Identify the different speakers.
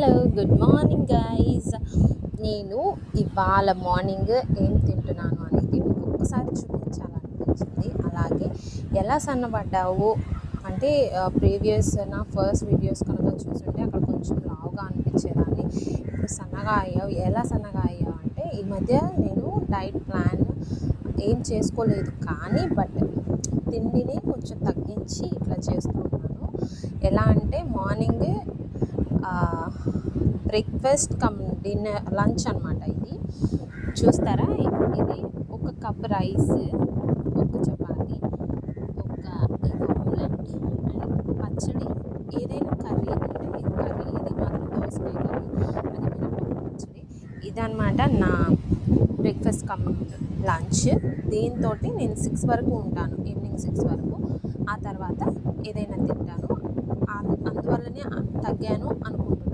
Speaker 1: Hello, good morning guys. నేను ఇవాళ morning ఏం తింటున్నాను అనేది మీకు ఒక్కసారి చూపించాలనిపించింది. అలాగే ఎలా సన్నబడ్డావు అంటే ప్రీవియస్ నా ఫస్ట్ వీడియోస్ కనుక చూస్తుంటే అక్కడ కొంచెం లావుగా అనిపించేదాన్ని. ఇప్పుడు సన్నగా అయ్యావు. ఎలా సన్నగా అయ్యావు అంటే ఈ మధ్య నేను డైట్ ప్లాన్ ఏం చేసుకోలేదు, కానీ బట్ తిండిని కొంచెం తగ్గించి ఇట్లా చేస్తూ ఉన్నాను. ఎలా అంటే morning breakfast come dinner lunch అనమాట. ఇది చూస్తారా, ఇది ఒక కప్ రైస్, ఒక చపాతి, ఒక ఆమ్లెట్ అండ్ పచ్చడి. ఏదైనా కర్రీ అంటే ఇది కర్రీ, ఇది మాత్రం దోసకాయ కర్రీ, అది మినపప్పు పచ్చడి. ఇదన్నమాట నా బ్రేక్ఫాస్ట్ కమ్ లంచ్. దీంతో నేను 6 వరకు ఉంటాను, ఈవినింగ్ 6 వరకు. ఆ తర్వాత ఏదైనా తింటాను. అందువల్లనే తగ్గాను అనుకుంటున్నాను.